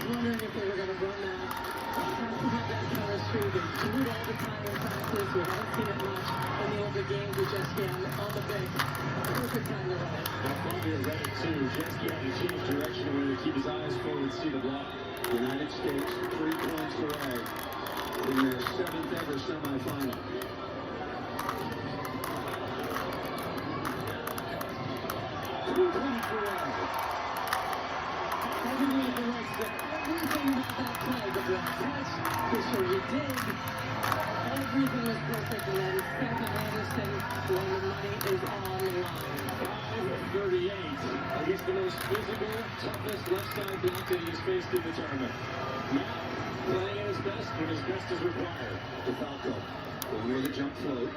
Wondering if they were going to run that. Have that chemistry. They do it all the time in practice. We haven't seen it much in the older games with Jeski on the bench. Perfect time to run it. Now Fabio read it too. Jeski had to change direction in order to keep his eyes forward and see the block. The United States 3 points away in their 7th ever semifinal. Everything about that play, the block catch, the show you dig, everything was perfect, and then Stephen Anderson when the money is on the line. 5:38 against the most physical, toughest left side block that he has faced in the tournament. Now, playing at his best when his best is required. DeFalco going with a jump float.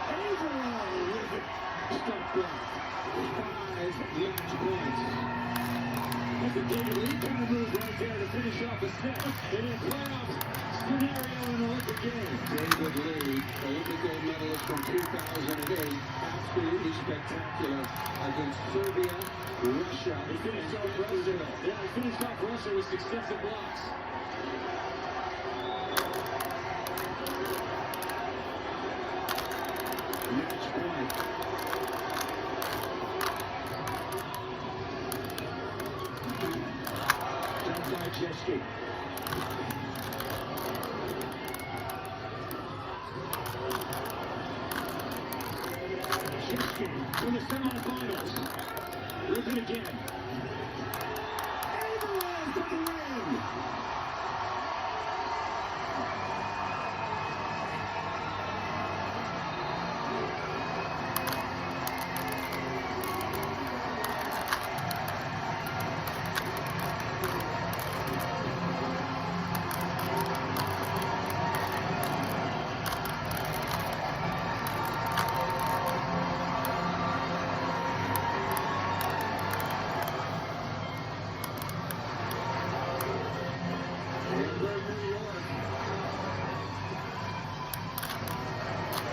Averill with it. Stop block. 5 huge points. That's a David Lee kind of move right there to finish off the set in a playoff scenario in an Olympic game. David Lee, Olympic gold medalist from 2008, absolutely spectacular against Serbia, Russia, He finished off Russia. Yeah, he finished off Russia with successive blocks. Match point. Jump by Jeski. Jeski in the semifinals. Look at it again. Averill for the win.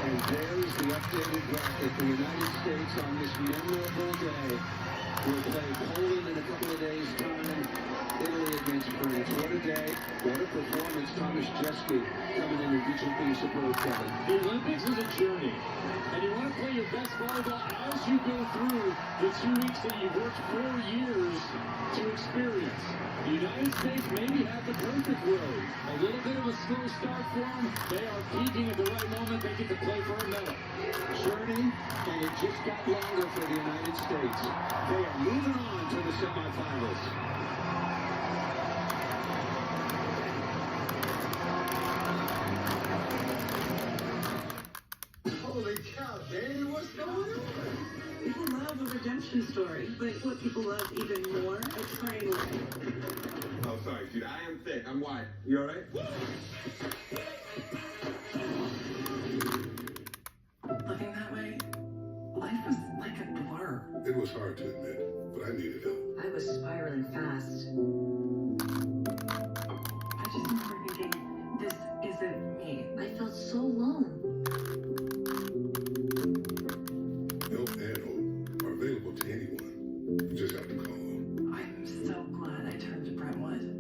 And there's the updated bracket. The United States on this memorable day will play Poland in a couple of days' time, Italy against France. What a day, what a performance. Thomas Jeski coming in and teaching things superb, Kevin. The Olympics is a journey, and you want to play your best volleyball as you go through the 2 weeks that you've worked 4 years to experience. The United States maybe had the perfect road. A little bit of a slow start for them. They are peaking at the right moment. They get to play for a medal. Journey, and it just got longer for the United States. They are moving on to the semifinals. Holy cow, Danny, what's going on? People love a redemption story, but what people love even more, it's turning away. Oh, sorry, dude, I am thick. I'm wide. You alright? Looking that way, life was like a blur. It was hard to admit, but I needed help. I was spiraling fast. I just remember thinking, this isn't me. I felt so alone. Help and hope are available to anyone. You just have to call. I'm so glad I turned to Brentwood.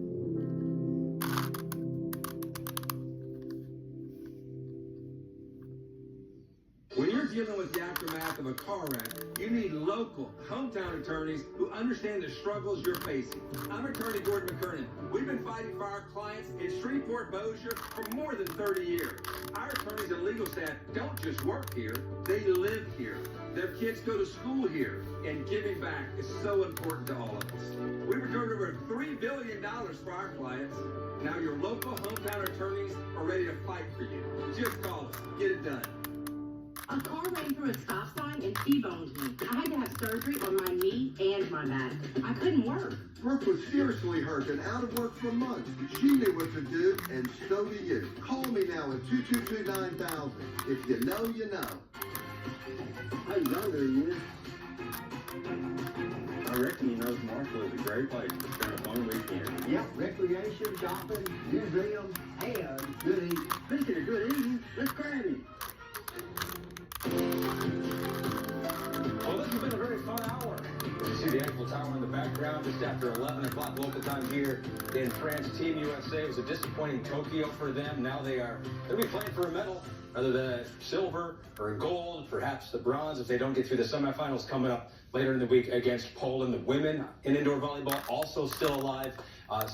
When you're dealing with the aftermath of a car wreck, you need local, hometown attorneys who understand the struggles you're facing. I'm attorney Gordon McKernan. We've been fighting for our clients in Shreveport, Bossier for more than 30 years. Our attorneys and legal staff don't just work here, they live here. Their kids go to school here, and giving back is so important to all of us. We returned over $3 billion for our clients. Now your local hometown attorneys are ready to fight for you. Just call us. Get it done. A car ran through a stop sign and T-boned me. I had to have surgery on my knee and my back. I couldn't work. Brooke was seriously hurt and out of work for months. She knew what to do, and so do you. Call me now at 222-9000. If you know, you know. How young are you? Ricky knows Marshall is a great place to spend a fun weekend. Yep, recreation, shopping, museum, and good eating. Speaking of good eating, let's grab him. Well, this has been a very fun hour. You see the Eiffel Tower in the background just after 11 o'clock local time here in France. Team USA, it was a disappointing Tokyo for them. Now they'll be playing for a medal, whether the silver or gold, perhaps the bronze if they don't get through the semifinals coming up later in the week against Poland. The women in indoor volleyball also still alive.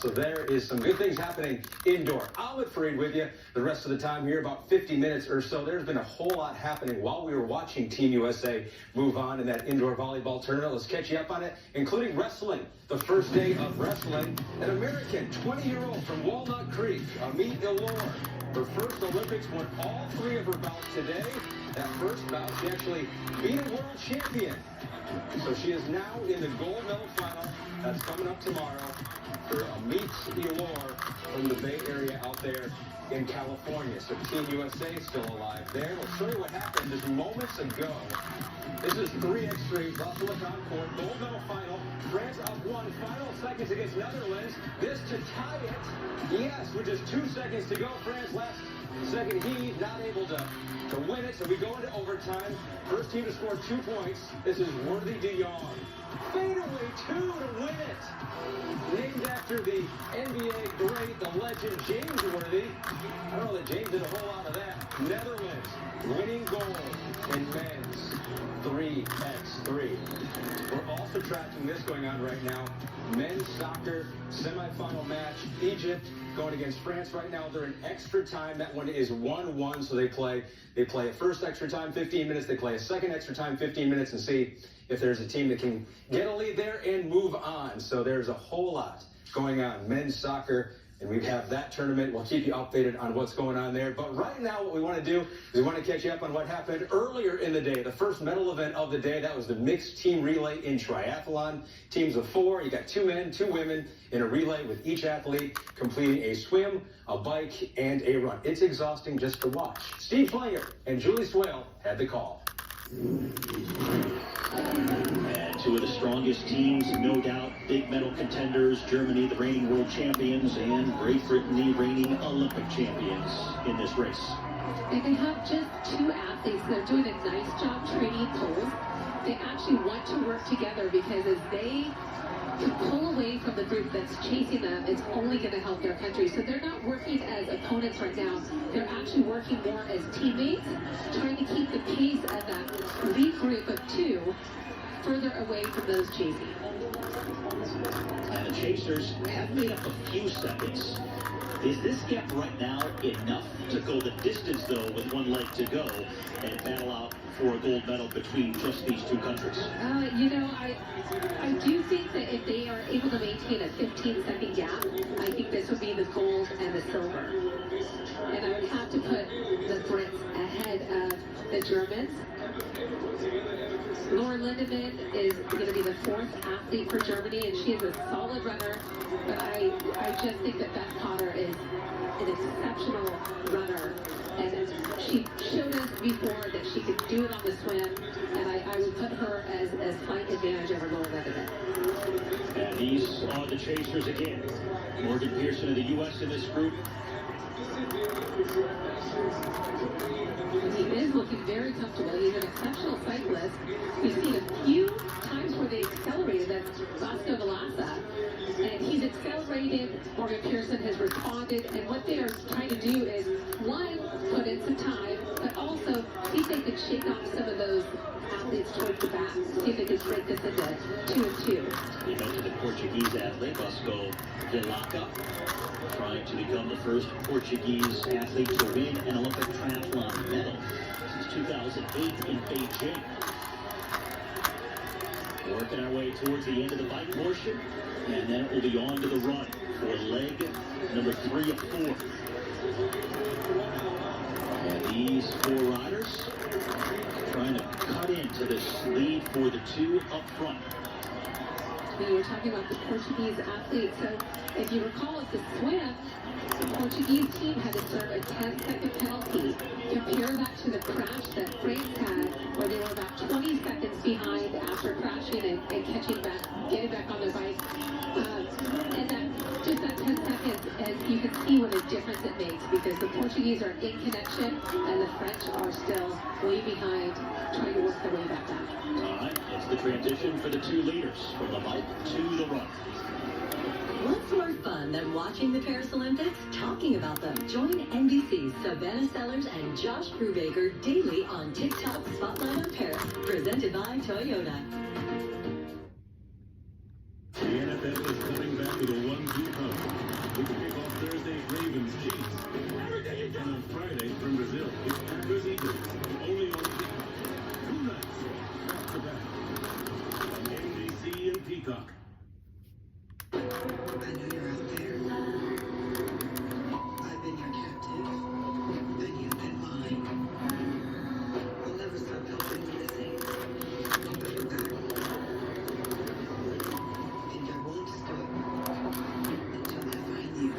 So there is some good things happening indoor. Ahmed Fareed with you the rest of the time here, about 50 minutes or so. There's been a whole lot happening while we were watching Team USA move on in that indoor volleyball tournament. Let's catch you up on it, including wrestling. The first day of wrestling, an American 20-year-old from Walnut Creek, Amit Ilor. Her first Olympics, won all 3 of her bouts today. That first bout, she actually beat a world champion. So she is now in the gold medal final. That's coming up tomorrow for Amit Ilor from the Bay Area out there in California. So Team USA still alive there. We'll show you what happened just moments ago. This is 3x3, Russell on court, gold medal final. France up 1, final seconds against Netherlands. This to tie it. Yes, with just 2 seconds to go. France last second heave, not able to win it. So we go into overtime. First team to score 2 points. This is Worthy de Jong. Fadeaway 2 to win it. Named after the NBA great, the legend James Worthy. I don't know that James did a whole lot of that. Netherlands winning gold in men's 3x3. We're also tracking this going on right now. Men's soccer semifinal match. Egypt going against France right now. They're in extra time. That one is 1-1. So they play a first extra time, 15 minutes. They play a second extra time, 15 minutes, and see if there's a team that can get a lead there and move on. So there's a whole lot going on. Men's soccer. And we have that tournament. We'll keep you updated on what's going on there. But right now, what we want to do is we want to catch you up on what happened earlier in the day. The first medal event of the day, that was the mixed team relay in triathlon. Teams of 4. You got 2 men, 2 women in a relay with each athlete completing a swim, a bike, and a run. It's exhausting just to watch. Steve Flanger and Julie Swale had the call. And 2 of the strongest teams, no doubt, big medal contenders, Germany, the reigning world champions, and Great Britain, the reigning Olympic champions in this race. And they have just 2 athletes that are doing a nice job training poles. They actually want to work together because as they pull away from the group that's chasing them, it's only going to help their country. So they're not working as opponents right now. They're actually working more as teammates, trying to keep the pace of that lead group of 2 further away from those chasing. And the chasers have made up a few seconds. Is this gap right now enough to go the distance, though, with 1 leg to go and battle out for a gold medal between just these 2 countries? You know, I do think that if they are able to maintain a 15-second gap, I think this would be the gold and the silver. And I would have to put the Brits ahead of the Germans. Laura Lindemann is going to be the 4th athlete for Germany, and she is a solid runner. But I just think that Beth Potter is an exceptional runner. And she showed us before that she could do it on the swim, and I would put her as slight advantage over Laura Lindemann. And these are the chasers again. Morgan Pearson of the U.S. in this group. He is looking very comfortable. He's an exceptional cyclist. We've seen a few times where they accelerated. That's Vasco Velasa. And he's accelerated. Morgan Pearson has responded. And what they are trying to do is, 1, put in some time, but also see if they can shake off some of those athletes towards the back. See if they can break this into 2 and 2. You mentioned the Portuguese athlete, Vasco Velasa, trying to become the first Portuguese athlete to win an Olympic triathlon medal since 2008 in Beijing. Working our way towards the end of the bike portion, and then it will be on to the run for leg number 3 of 4. And these 4 riders trying to cut into this lead for the 2 up front. And you were talking about the Portuguese athlete. So if you recall, at the swim, the Portuguese team had to serve a 10-second penalty. Compare that to the crash that France had, where they were about 20 seconds behind after crashing and getting back on their bike. And that just that 10 seconds, and you can see what a difference it makes, because the Portuguese are in connection and the French are still way behind, trying to work their way back down. All right, it's the transition for the two leaders from the bike to the run. What's more fun than watching the Paris Olympics? Talking about them. Join NBC's Savannah Sellers and Josh Brubaker daily on TikTok Spotlight on Paris, presented by Toyota. The NFL is coming back with a 1-2 punch. We can kick off Thursday's Ravens Chiefs. And on Friday from Brazil, it's Packers Eagles. Only on Peacock. 2 nights back to back. On NBC and Peacock. I know you're out there. I've been your captive, and you've been mine. I'll never stop helping you to think. I'll be your back. And I won't stop until I find you.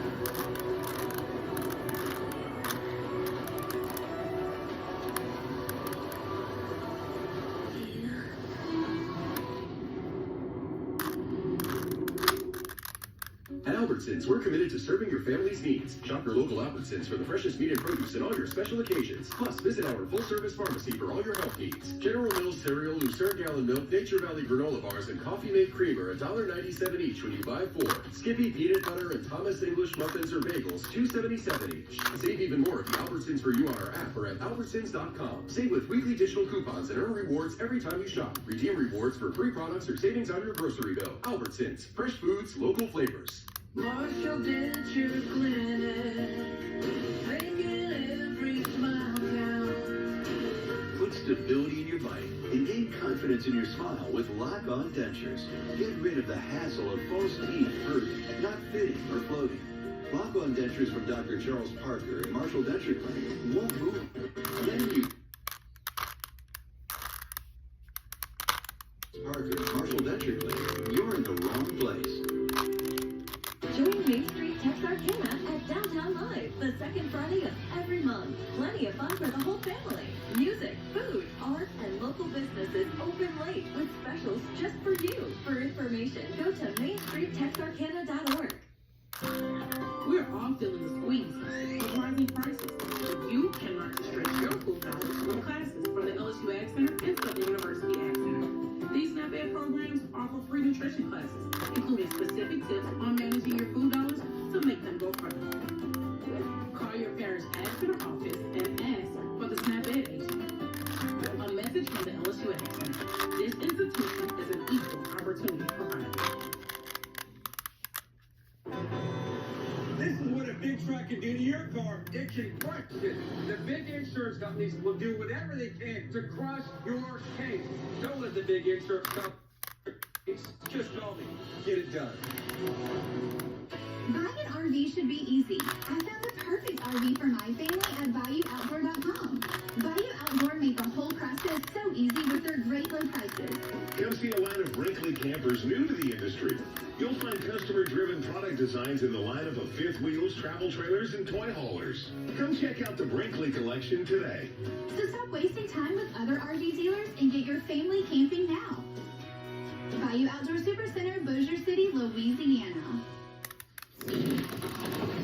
At Albertsons, we're committed to serving your family's needs. Shop your local Albertsons for the freshest meat and produce and all your special occasions. Plus, visit our full-service pharmacy for all your health needs. General Mills cereal, Lucerne gallon milk, Nature Valley granola bars, and Coffee Mate creamer, $1.97 each when you buy 4. Skippy peanut butter and Thomas English muffins or bagels, $2.77 each. Save even more at the Albertsons for You on our app or at albertsons.com. Save with weekly digital coupons and earn rewards every time you shop. Redeem rewards for free products or savings on your grocery bill. Albertsons, fresh foods, local flavors. Marshall Denture Clinic, making every smile count. Put stability in your bite and gain confidence in your smile with Lock-On Dentures. Get rid of the hassle of false teeth hurting, not fitting, or floating. Lock-On Dentures from Dr. Charles Parker at Marshall Denture Clinic won't move. Then you... Parker at Marshall Denture Clinic, you're in the wrong place. Join Main Street Texarkana at Downtown Live, the second Friday of every month. Plenty of fun for the whole family. Music, food, art, and local businesses open late with specials just for you. For information, go to mainstreettexarkana.org. We're all feeling the squeeze of rising prices, but you can learn to stretch your food dollars with classes from the LSU Ag Center and Southern University Ag Center. These SNAP-Ed programs offer free nutrition classes, including specific tips on managing your food dollars to make them go further. Call your parish Ag Center office and ask for the SNAP-Ed agent. A message from the LSU Ag Center. This institution is an equal opportunity provider. This is what a big truck can do to your car. It can crush it. The big insurance companies will do whatever they can to crush your case. Don't let the big insurance companies just call me. Get it done. Buying an RV should be easy. I found the perfect RV for my family at ValueOutdoor.com. Value Outdoor made the whole process so easy with their great low prices. Come see a line of Brinkley campers new to the industry. You'll find customer-driven product designs in the lineup of fifth wheels, travel trailers, and toy haulers. Come check out the Brinkley collection today. So stop wasting time with other RV dealers and get your family camping now. Value Outdoor Supercenter, Bossier City, Louisiana.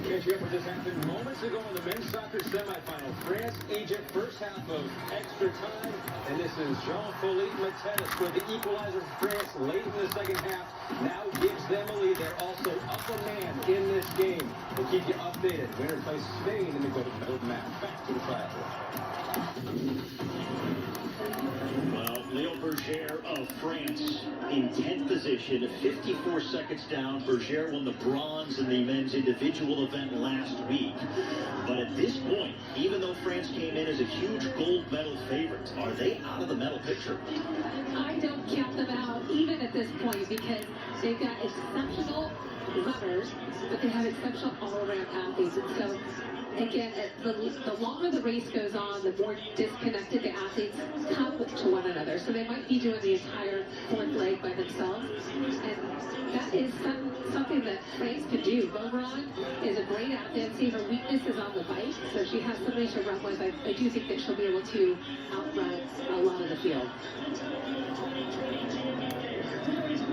Catching up with this happened moments ago in the men's soccer semifinal. France, Egypt, first half of extra time. And this is Jean-Philippe Matetis with the equalizer for France late in the second half. Now gives them a lead. They're also up a man in this game. We'll keep you updated. Winner plays Spain in the gold match. Back to the triathlon. Well, Leo Berger of France in 10th position, 54 seconds down. Berger won the bronze in the men's individual event last week. But at this point, even though France came in as a huge gold medal favorite, are they out of the medal picture? I don't count them out, even at this point, because they've got exceptional runners, but they have exceptional all-around athletes. And so, again, the longer the race goes on, the more disconnected the athletes come to one another. So they might be doing the entire fourth leg by themselves. And is something that France could do. Beaumont is a great athlete. See, her weakness is on the bike, so she has somebody to run with. I do think that she'll be able to outrun a lot of the field.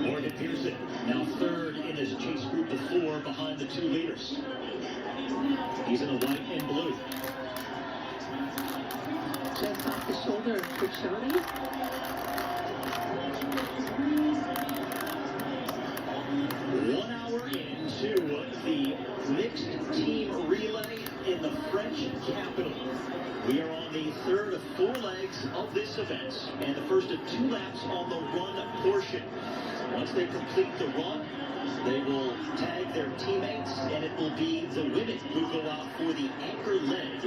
Morgan Pearson, now third in his chase group of 4 behind the 2 leaders. He's in the white and blue. Just off the shoulder of Puccioni. 1 hour into the mixed team relay in the French capital. We are on the third of 4 legs of this event, and the first of 2 laps on the run portion. Once they complete the run, they will tag their teammates, and it will be the women who go out for the anchor leg.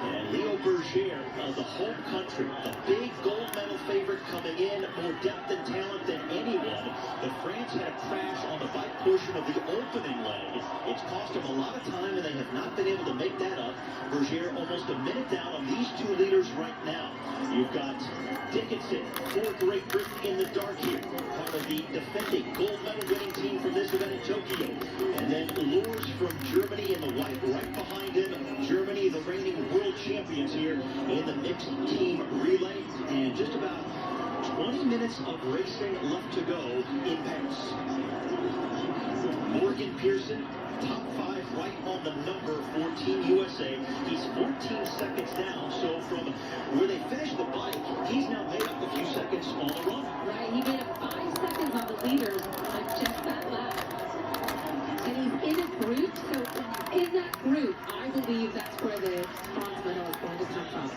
And Leo Berger of the home country, the big gold medal favorite coming in, more depth and talent than anyone. But France had a crash on the bike portion of the opening leg. It's cost them a lot of time, and they have not been able to make that up. Berger almost a minute down on these 2 leaders right now. You've got Dickinson for Great Britain in the dark here, part of the defending gold medal winning team from this event in Tokyo. And then Lures from Germany in the white, right behind him. Germany, the reigning world champions here in the mixed team relay. And just about 20 minutes of racing left to go in Paris. Morgan Pearson, top 5 right on the number for Team USA. He's 14 seconds down, so from where they finished the bike, he's now made up a few seconds on the run. Right, he made up 5 seconds on the leaders on just that lap. And he's in a group, so in that group, I believe that's where the bronze medal is going to come from.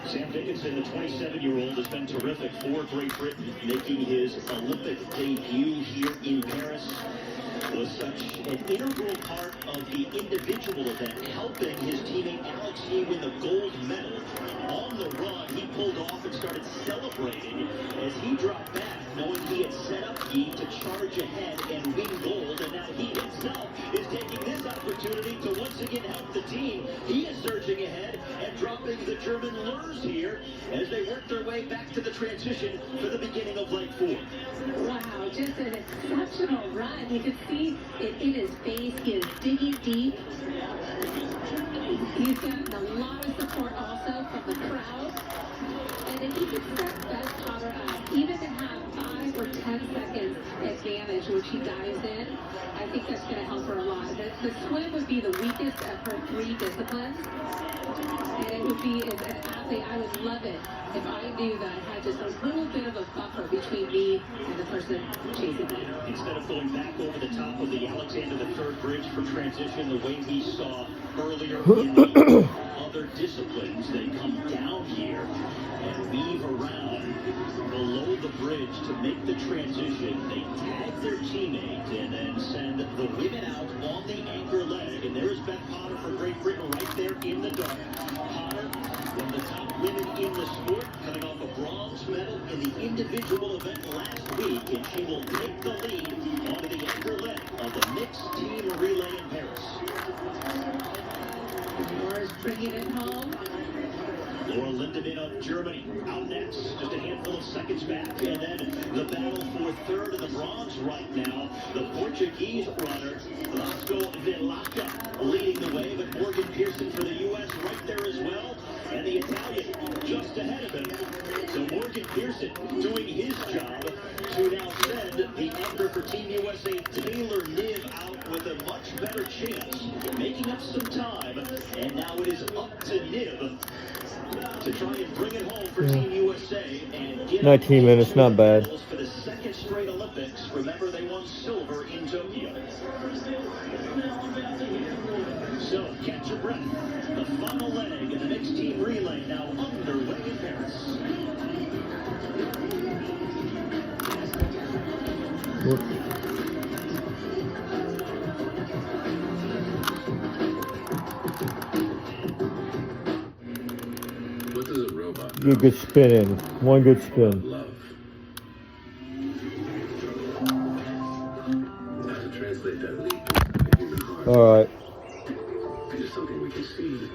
Sam Dickinson, the 27-year-old, has been terrific for Great Britain, making his Olympic debut here in Paris. Was such an integral part of the individual event, helping his teammate Alex Yee win the gold medal. On the run, he pulled off and started celebrating as he dropped back, knowing he had set up Yee to charge ahead and win gold, and now he himself is taking this opportunity to once again help the team. He is surging ahead and dropping the German lures here as they work their way back to the transition for the beginning of leg 4. Wow, just an exceptional run. You can see it in his face. He is digging deep. He's gotten a lot of support also from the crowd. And if he can set Beth Potter up, even to have 5 or 10 seconds advantage, which he dives in, I think that's going to help her a lot. The swim would be the weakest of her 3 disciplines. And it would be, as an athlete, I would love it if I knew that I had just a little bit of a buffer between me and the person chasing me. Instead of going back over the top of the Alexander III Bridge for transition, the way we saw earlier in the other disciplines, they come down here and weave around below the bridge to make the transition. They tag their teammate and then send the women out on the anchor leg. And there's Beth Potter for Great Britain right there in the dark. Potter, one of the top women in the sport, coming off a bronze medal in the individual event last week, and she will take the lead onto the anchor leg of the mixed team relay in Paris. Laura's bringing it home. Laura Lindemann of Germany out next, just a handful of seconds back, and then the battle for third in the bronze right now. The Portuguese runner, Vasco Villacca, leading the way, but Morgan Pearson for the U.S. right there as well, and the Italian just ahead of him. So Morgan Pearson doing his job to now send the anchor for Team USA, Taylor Niv, out with a much better chance, making up some time, and now it is up to Niv to try and bring it home for Team USA and get 19 minutes, not bad. For the second straight Olympics. Remember, they won silver in Tokyo. So, catch your breath. The final leg in the mixed team relay now underway in Paris. What does a robot Get a good spin in. One good spin. love? How to translate that leap inside the human heart All right. into something we can see.